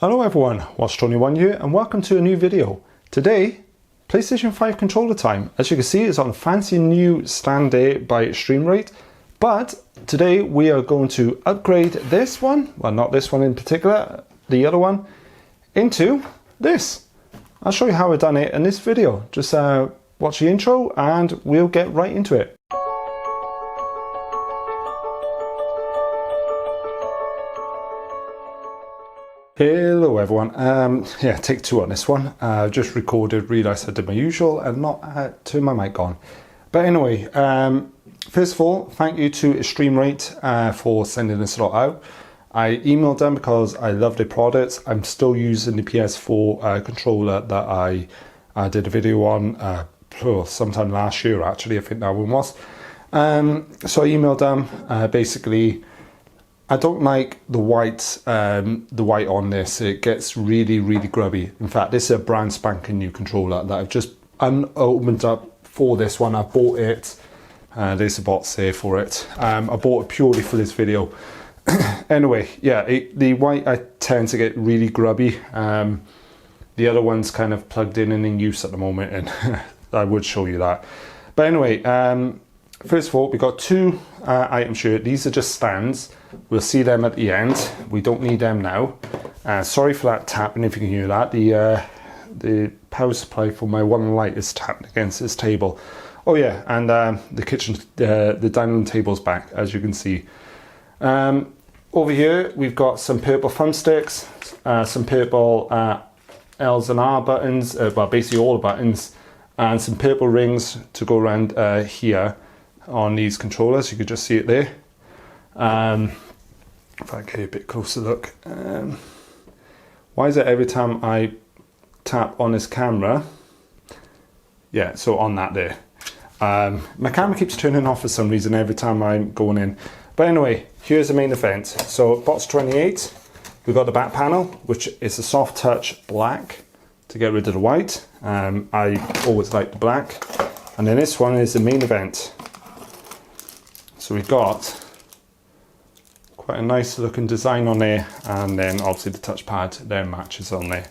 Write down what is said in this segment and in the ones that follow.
Hello everyone, Watch Tony One here and welcome to a new video. Today, PlayStation 5 controller time. As you can see, it's on a fancy new stand there by eXtremeRate. But today we are going to upgrade this one, well not this one in particular, the other one, into this. I'll show you how I've done it in this video. Just watch the intro and we'll get right into it. Hello everyone, yeah, take two on this one. Just recorded, realised I did my usual and not turned my mic on. But anyway, first of all, thank you to eXtremeRate for sending this lot out. I emailed them because I love their products. I'm still using the PS4 controller that I did a video on sometime last year actually, I think that one was. So I emailed them, basically, I don't like the white on this. It gets really grubby. In fact, this is a brand spanking new controller that I've just opened up for this one. I bought it. There's a box there for it. I bought it purely for this video. Anyway, yeah, the white I tend to get really grubby. The other one's kind of plugged in and in use at the moment, and I would show you that. But anyway, first of all, we got two items here. These are just stands. We'll see them at the end. We don't need them now. Sorry for that tapping, if you can hear that. The power supply for my one light is tapped against this table. Oh yeah, and the kitchen, the dining room table's back, as you can see. Over here, we've got some purple thumbsticks, some purple L's and R buttons, well, basically all the buttons, and some purple rings to go around here on these controllers. You can just see it there. If I get a bit closer look, why is it every time I tap on this camera? Yeah, so on that there. My camera keeps turning off for some reason every time I'm going in. But anyway, here's the main event. So box 28, we've got the back panel, which is a soft touch black to get rid of the white. I always like the black. And then this one is the main event. So we've got quite a nice looking design on there, and then obviously the touchpad there matches on there.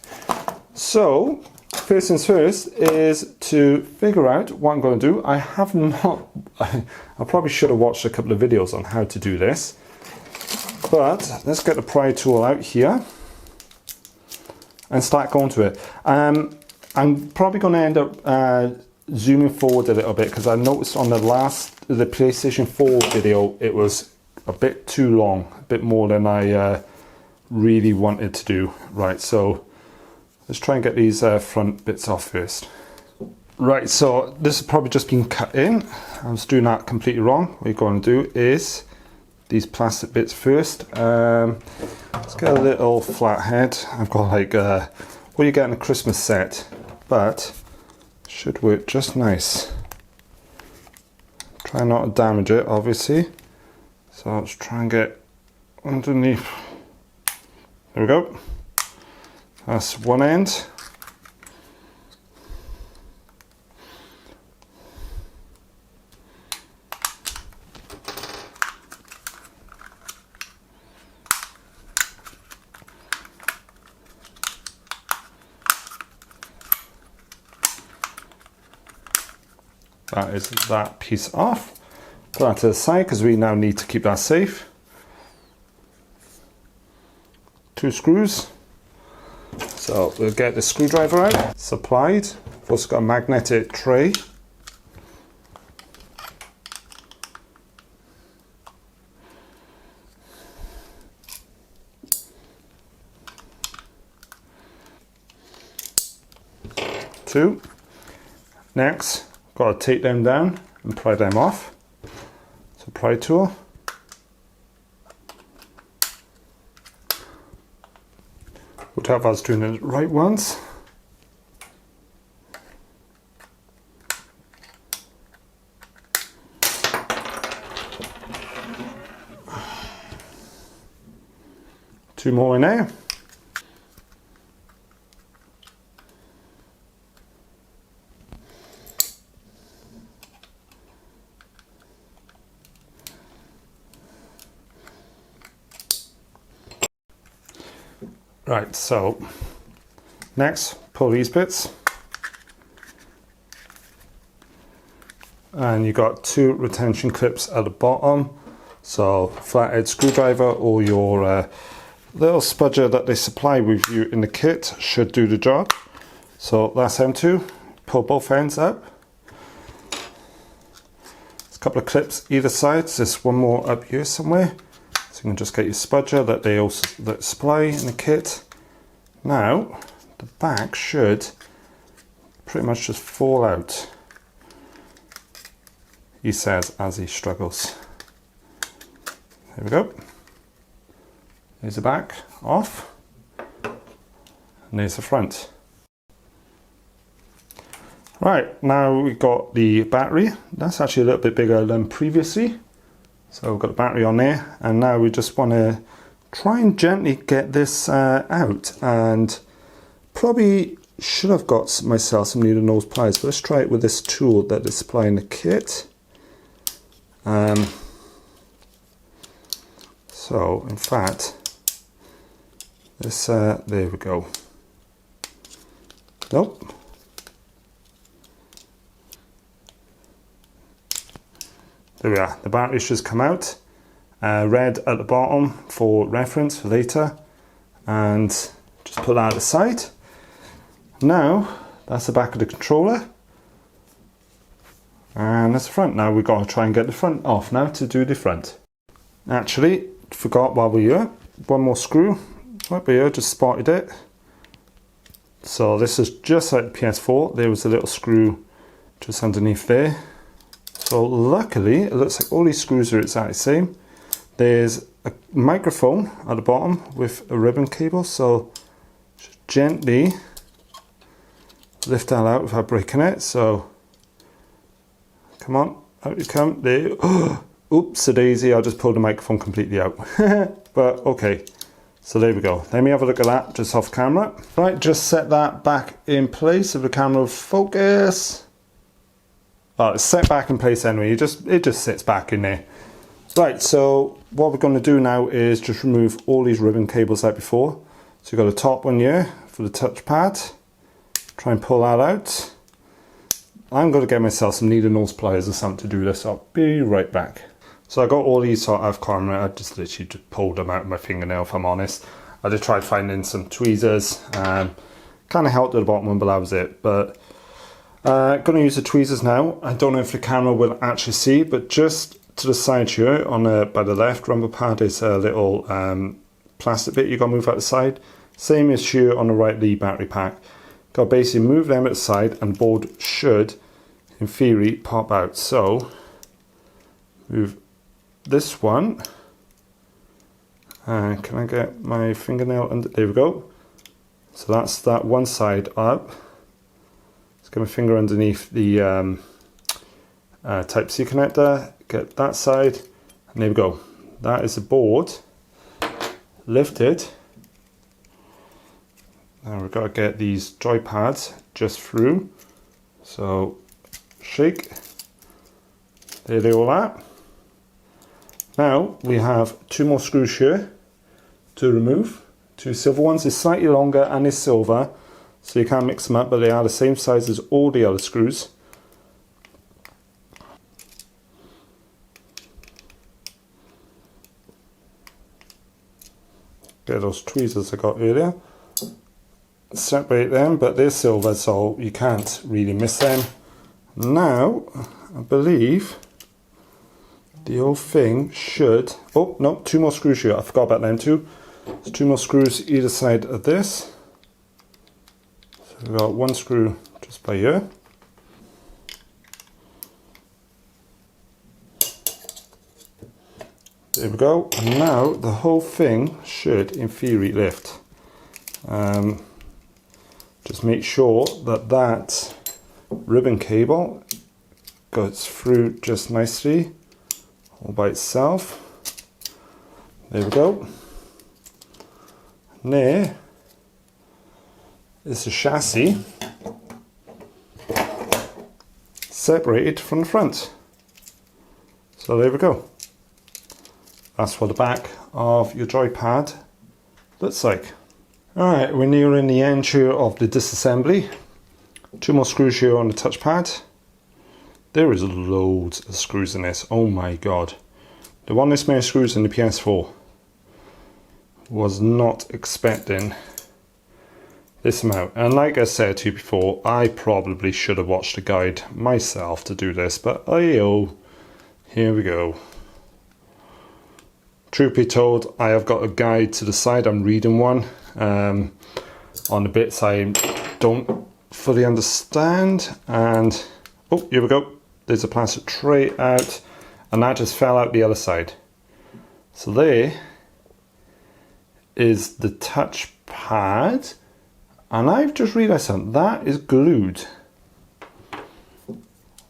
So first things first is to figure out what I'm going to do. I have not, I probably should have watched a couple of videos on how to do this, but let's get the pry tool out here and start going to it. I'm probably going to end up zooming forward a little bit because I noticed on the PlayStation 4 video it was a bit too long, a bit more than I really wanted to do. Right, so let's try and get these front bits off first. Right, so this has probably just been cut in. I was doing that completely wrong. What you're going to do is these plastic bits first. Let's get a little flathead. I've got like what you get in a Christmas set, but should work just nice. Try not to damage it, obviously. So let's try and get underneath. There we go. That's one end. That is that piece off. Put that to the side because we now need to keep that safe. Two screws. So we'll get the screwdriver out. Supplied. We've also got a magnetic tray. Two. Next, got to take them down and pry them off. So pry tool. Would help us doing the right ones. Two more in there. Right, so next, pull these bits. And you got 2 retention clips at the bottom. So flathead screwdriver or your little spudger that they supply with you in the kit should do the job. So that's them 2. Pull both ends up. There's a couple of clips either side. There's one more up here somewhere. So you can just get your spudger that they also supply in the kit. Now the back should pretty much just fall out, he says as he struggles. There we go. There's the back off, and there's the front. Right, now we've got the battery. That's actually a little bit bigger than previously. So we've got the battery on there, and now we just want to try and gently get this out. And probably should have got myself some needle nose pliers, but let's try it with this tool that they supply in the kit. So in fact, this there we go. Nope. There we are. The battery should come out. Red at the bottom for reference for later, and just put that aside. Now that's the back of the controller, and that's the front. Now we've got to try and get the front off now to do the front. Actually, forgot while we're here, one more screw right here, just spotted it. So this is just like the PS4. There was a little screw just underneath there. So luckily it looks like all these screws are exactly the same. There's a microphone at the bottom with a ribbon cable, so just gently lift that out without breaking it. So come on, out you come. There. Oh, oops, a daisy, I just pulled the microphone completely out. But okay, so there we go. Let me have a look at that just off camera. Right, just set that back in place. If the camera will focus. Oh, it's set back in place anyway, it just sits back in there. Right, so what we're going to do now is just remove all these ribbon cables like before. So you've got a top one here for the touchpad. Try and pull that out. I'm going to get myself some needle nose pliers or something to do this. I'll be right back. So I got all these sort of camera. I just literally just pulled them out of my fingernail, if I'm honest. I just tried finding some tweezers. Kind of helped at the bottom one, but that was it. But going to use the tweezers now. I don't know if the camera will actually see, but just to the side here, on by the left rumble pad is a little plastic bit you got to move out the side. Same as here on the right, the battery pack. Got to basically move them at the side, and board should, in theory, pop out. So move this one. Can I get my fingernail under? There we go. So that's that one side up. Let's get my finger underneath the Type-C connector. Get that side, and there we go. That is the board lifted. Now we've got to get these joy pads just through. So shake. There they all are. Now we have 2 more screws here to remove. 2 silver ones. They're slightly longer and they're silver, so you can't mix them up, but they are the same size as all the other screws. Get those tweezers I got earlier. Separate them, but they're silver, so you can't really miss them. Now, I believe the whole thing should... Oh, no, 2 more screws here. I forgot about them too. There's 2 more screws either side of this. So we've got 1 screw just by here. There we go, and now the whole thing should in theory lift. Just make sure that that ribbon cable goes through just nicely all by itself. There we go. And there is the chassis separated from the front. So there we go. That's what the back of your joypad looks like. Alright, we're nearing the end here of the disassembly. 2 more screws here on the touchpad. There is loads of screws in this, oh my god. The one this many screws in the PS4. Was not expecting this amount. And like I said to you before, I probably should have watched a guide myself to do this, but oh, here we go. Truth be told, I have got a guide to the side. I'm reading one on the bits I don't fully understand. And oh, here we go. There's a plastic tray out, and that just fell out the other side. So there is the touchpad, and I've just realised something. That is glued.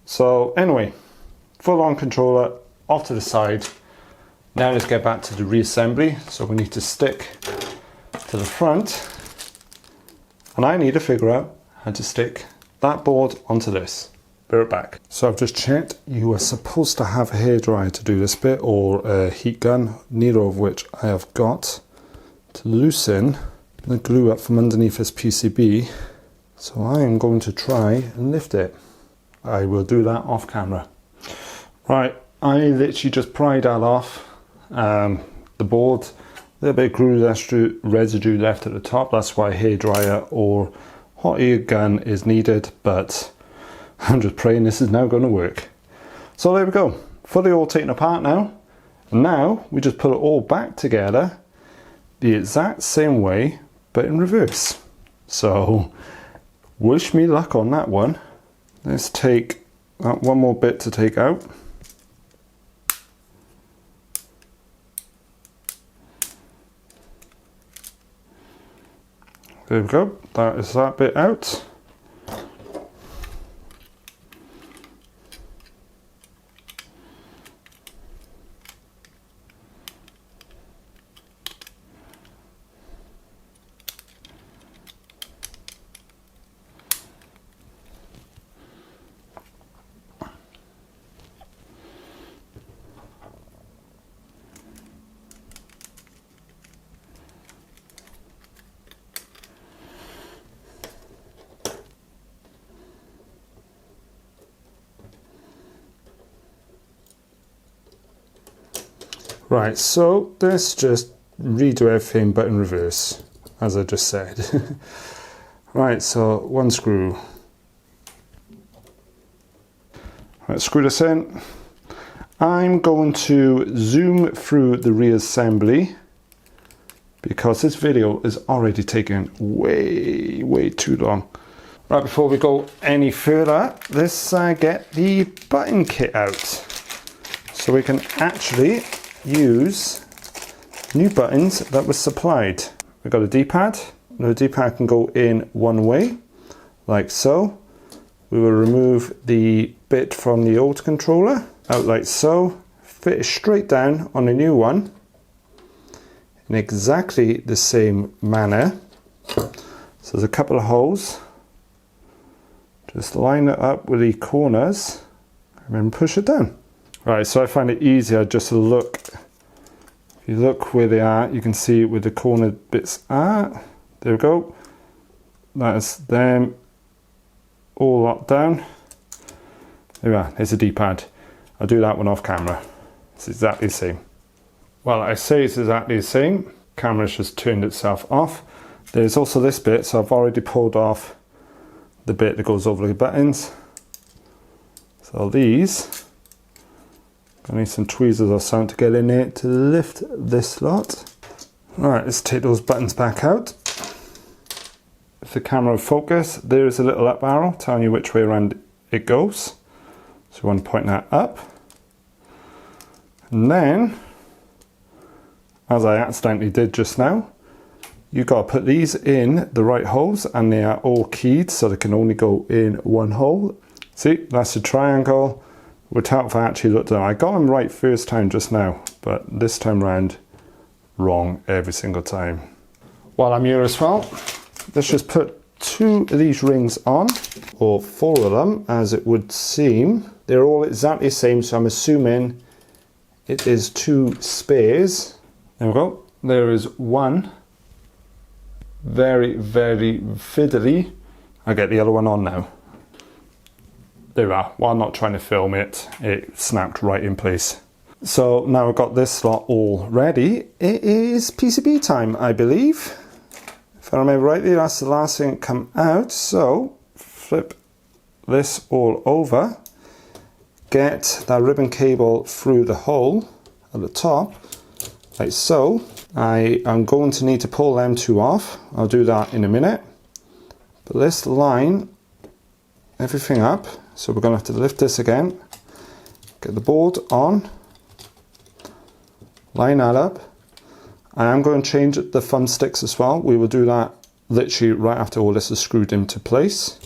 So anyway, full on controller off to the side. Now let's get back to the reassembly. So we need to stick to the front, and I need to figure out how to stick that board onto this. Be right back. So I've just checked. You are supposed to have a hairdryer to do this bit, or a heat gun, neither of which I have got, to loosen the glue up from underneath this PCB. So I am going to try and lift it. I will do that off camera. Right, I literally just pried that off. The board, a little bit of glue residue left at the top. That's why a hairdryer or hot air gun is needed, but I'm just praying this is now going to work. So there we go, fully all taken apart now. And now we just put it all back together the exact same way, but in reverse. So wish me luck on that one. Let's take that one more bit to take out. There we go, that is that bit out. Right, so let's just redo everything but in reverse, as I just said. Right, so one screw. Right, screw this in. I'm going to zoom through the reassembly because this video is already taking way too long. Right, before we go any further, let's get the button kit out so we can actually use new buttons that were supplied. We've got a D-pad. The D-pad can go in one way, like so. We will remove the bit from the old controller, out like so, fit it straight down on the new one in exactly the same manner. So there's a couple of holes. Just line it up with the corners and then push it down. Right, so I find it easier just to look. If you look where they are, you can see where the corner bits are. There we go. That is them all locked down. There we are, there's a D-pad. I'll do that one off camera. It's exactly the same. Well, I say it's exactly the same. Camera's just turned itself off. There's also this bit, so I've already pulled off the bit that goes over the buttons. So these, I need some tweezers or something to get in there to lift this lot. Alright, let's take those buttons back out. If the camera will focus, there is a little up arrow telling you which way around it goes. So you want to point that up. And then, as I accidentally did just now, you've got to put these in the right holes, and they are all keyed so they can only go in one hole. See, that's a triangle. Without if I actually looked at them. I got them right first time just now, but this time round, wrong every single time. While I'm here as well, let's just put 2 of these rings on, or 4 of them, as it would seem. They're all exactly the same, so I'm assuming it is 2 spares. There we go. There is one very, very fiddly. I'll get the other one on now. There we are. While not trying to film it, it snapped right in place. So now I've got this slot all ready. It is PCB time, I believe. If I remember rightly, that's the last thing to come out. So flip this all over. Get that ribbon cable through the hole at the top, like so. I am going to need to pull them two off. I'll do that in a minute. But let's line everything up. So we're going to have to lift this again. Get the board on. Line that up. I am going to change the thumbsticks as well. We will do that literally right after all this is screwed into place.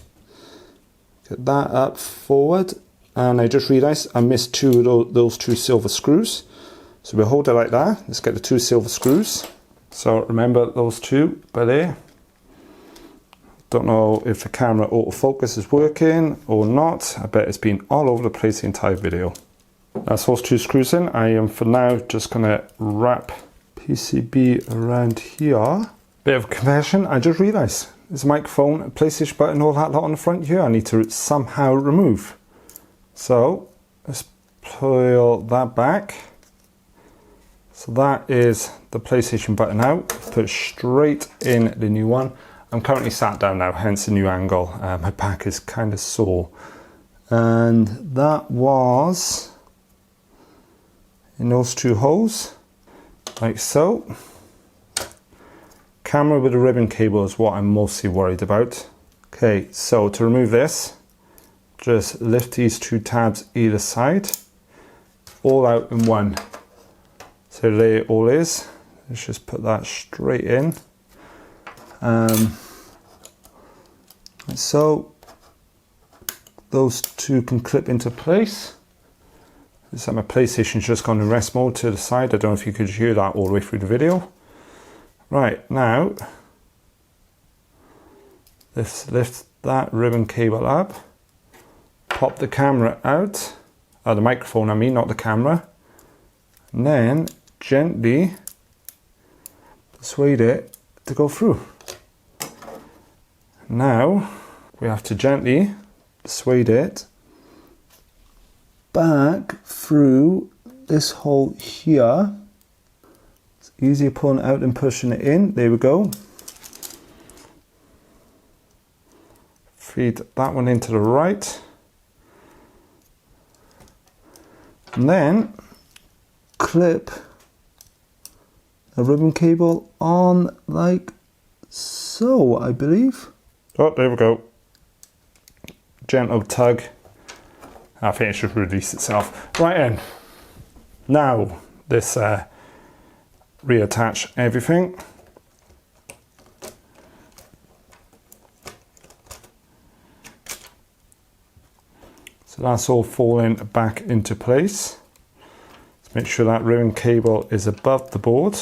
Get that up forward. And I just realised I missed two of those two silver screws. So we'll hold it like that. Let's get the two silver screws. So remember those two by there. Don't know if the camera autofocus is working or not. I bet it's been all over the place the entire video. That's those two screws in. I am for now just going to wrap PCB around here. Bit of confession, I just realised there's a microphone, a PlayStation button, all that lot on the front here I need to somehow remove. So let's pull that back. So that is the PlayStation button out. Put it straight in the new one. I'm currently sat down now, hence the new angle. My back is kind of sore. And that was in those two holes, like so. Camera with a ribbon cable is what I'm mostly worried about. Okay, so to remove this, just lift these two tabs either side, all out in one. So there it all is. Let's just put that straight in. So those two can clip into place. It's like my PlayStation's just gone in rest mode to the side. I don't know if you could hear that all the way through the video. Right, now let's lift that ribbon cable up. Pop the camera out. The microphone I mean, not the camera. And then gently persuade it to go through. Now we have to gently persuade it back through this hole here. It's easier pulling it out than pushing it in. There we go. Feed that one into the right. And then clip a ribbon cable on like so, I believe. Oh, there we go. Gentle tug. I think it should release itself. Right in. Now, this reattach everything. So that's all falling back into place. Let's make sure that ribbon cable is above the board.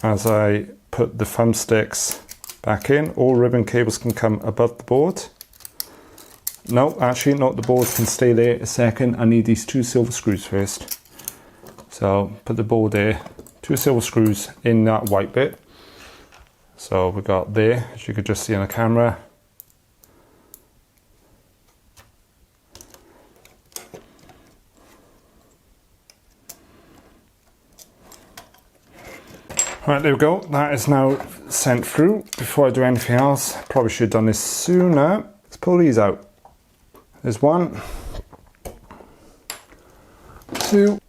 As I put the thumbsticks back in, all ribbon cables can come above the board. No, actually not, the board can stay there a second. I need these two silver screws first. So put the board there, two silver screws in that white bit. So we got there, as you could just see on the camera. Right, there we go. That is now sent through. Before I do anything else, probably should have done this sooner. Let's pull these out. There's one, two.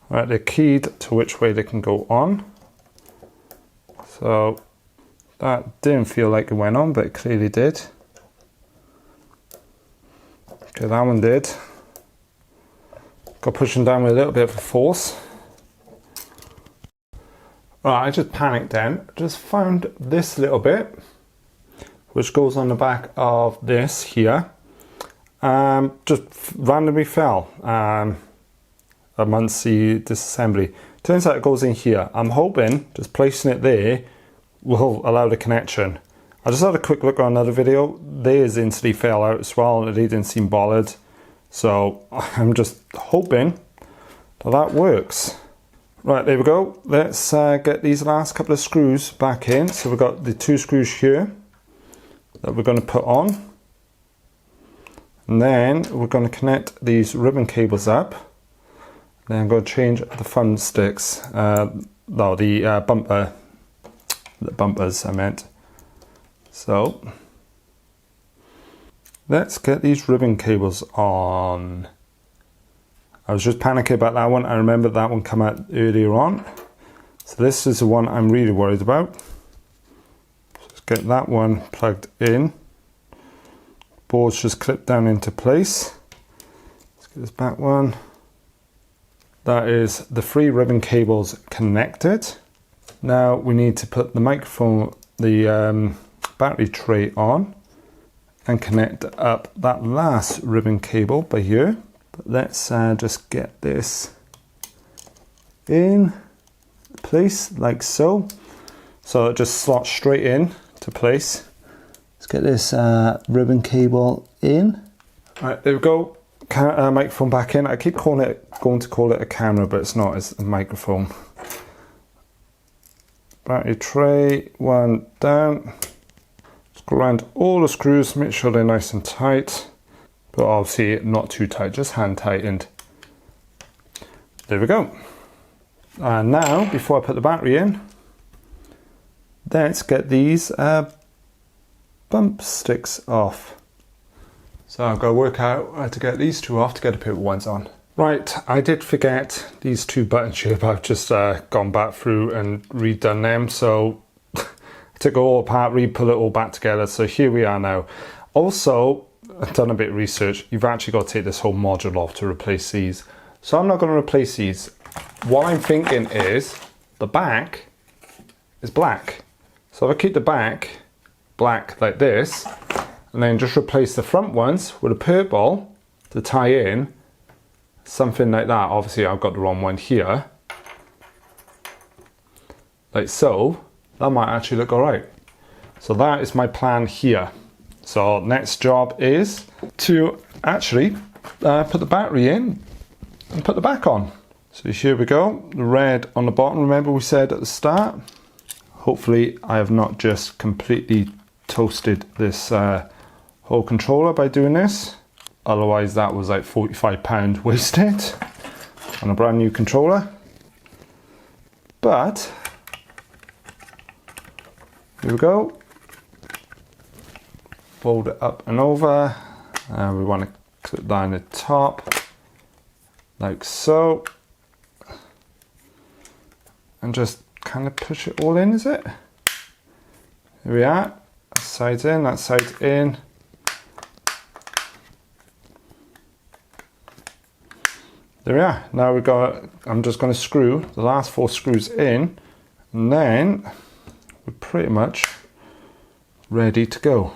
Right, they're keyed to which way they can go on. So that didn't feel like it went on, but it clearly did. Okay, that one did. Got pushing down with a little bit of a force. Right, I just panicked then. Just found this little bit, which goes on the back of this here. Just randomly fell amongst the disassembly. Turns out it goes in here. I'm hoping just placing it there will allow the connection. I just had a quick look on another video. Theirs instantly fell out as well, and they didn't seem bothered. So I'm just hoping that that works. Right, there we go. Let's get these last couple of screws back in. So we've got the 2 screws here that we're going to put on. And then we're going to connect these ribbon cables up. Then I'm going to change the fun sticks. No, the bumpers I meant. So let's get these ribbon cables on. I was just panicking about that one. I remember that one come out earlier on. So this is the one I'm really worried about. Let's get that one plugged in. Board's just clipped down into place. Let's get this back one. That is the 3 ribbon cables connected. Now we need to put the microphone, the battery tray on and connect up that last ribbon cable by here. But let's just get this in place like so. So it just slots straight in to place. Let's get this ribbon cable in. Right, there we go. Microphone back in. I keep going to call it a camera, but it's not. It's a microphone. Battery tray, one down. Just go around all the screws, make sure they're nice and tight. But obviously not too tight, just hand tightened. There we go. And now, before I put the battery in, let's get these bump sticks off. So I've got to work out how to get these 2 off to get the purple ones on. Right, I did forget these 2 buttons here, but I've just gone back through and redone them. So I took it all apart, pull it all back together. So here we are now. Also, I've done a bit of research. You've actually got to take this whole module off to replace these. So I'm not going to replace these. What I'm thinking is the back is black. So if I keep the back black like this, and then just replace the front ones with a purple to tie in, something like that. Obviously I've got the wrong one here. Like so, that might actually look alright. So that is my plan here. So next job is to actually put the battery in and put the back on. So here we go, the red on the bottom. Remember we said at the start, hopefully I have not just completely toasted this whole controller by doing this. Otherwise that was like £45 wasted on a brand new controller. But here we go. Fold it up and over. We want to clip down the top like so. And just kind of push it all in, is it? Here we are. That side's in, that side's in. There we are. Now we've got, I'm just going to screw the last 4 screws in, and then we're pretty much ready to go.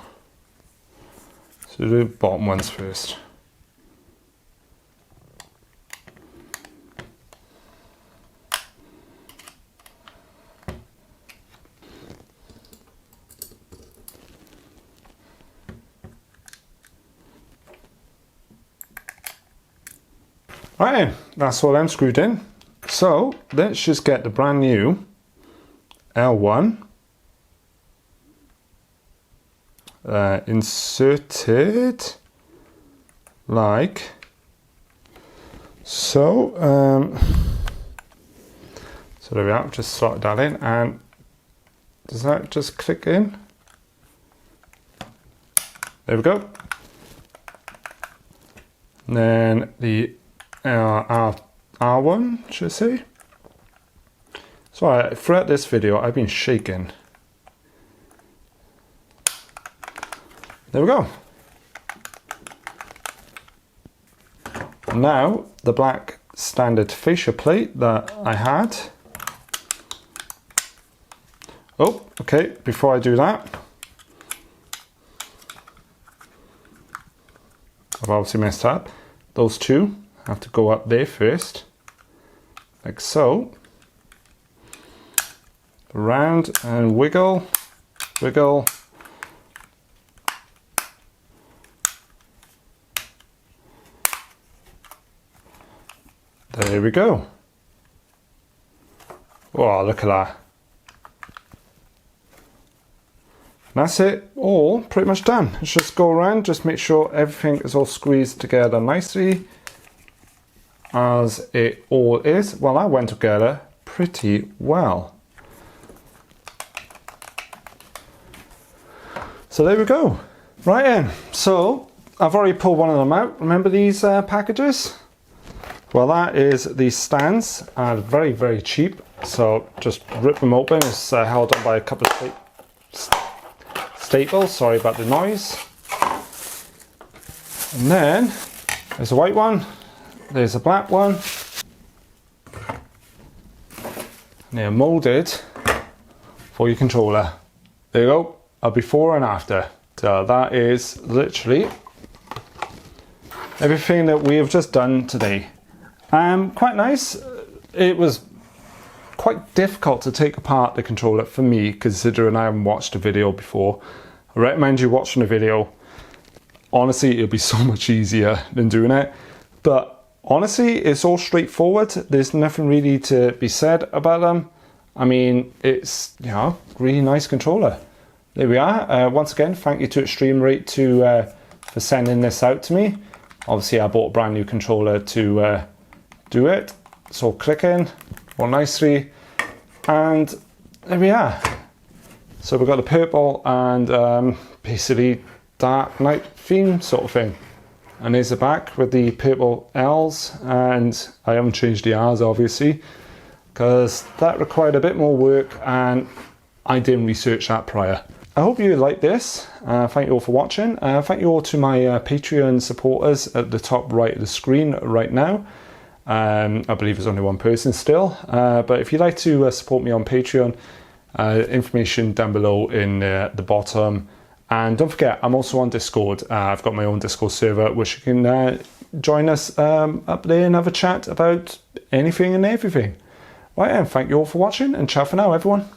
So do the bottom ones first. Right then, that's all them screwed in. So let's just get the brand new L1 inserted like so. So there we are, just slot that in, and does that just click in? There we go. And then the R1, should I say? So throughout this video I've been shaking. There we go. Now the black standard fascia plate that I had. Oh, okay, before I do that, I've obviously messed up. Those 2 have to go up there first, like so. Around and wiggle, wiggle. There we go. Oh, look at that. That's it, all pretty much done. Let's just go around, just make sure everything is all squeezed together nicely as it all is. Well, that went together pretty well. So there we go. Right then, so I've already pulled one of them out. Remember these packages? Well, that is the stands, very, very cheap. So just rip them open. It's held on by a couple of staples. Sorry about the noise. And then there's a white one. There's a black one. And they're molded for your controller. There you go, a before and after. So that is literally everything that we have just done today. Quite nice. It was quite difficult to take apart the controller for me, considering I haven't watched a video before. I recommend you watching a video. Honestly, it'll be so much easier than doing it. But honestly, it's all straightforward. There's nothing really to be said about them. I mean, it's, you know, really nice controller. There we are. Once again, thank you to eXtremeRate for sending this out to me. Obviously, I bought a brand new controller to do it. It's all clicking, all nicely. And there we are. So we've got the purple and basically dark night theme sort of thing. And there's the back with the purple L's, and I haven't changed the R's obviously, because that required a bit more work and I didn't research that prior. I hope you like this. Thank you all for watching. Thank you all to my Patreon supporters at the top right of the screen right now. I believe there's only one person still, but if you'd like to support me on Patreon, information down below in the bottom. And don't forget, I'm also on Discord. I've got my own Discord server, which you can join us up there and have a chat about anything and everything. Right, and thank you all for watching, and ciao for now, everyone.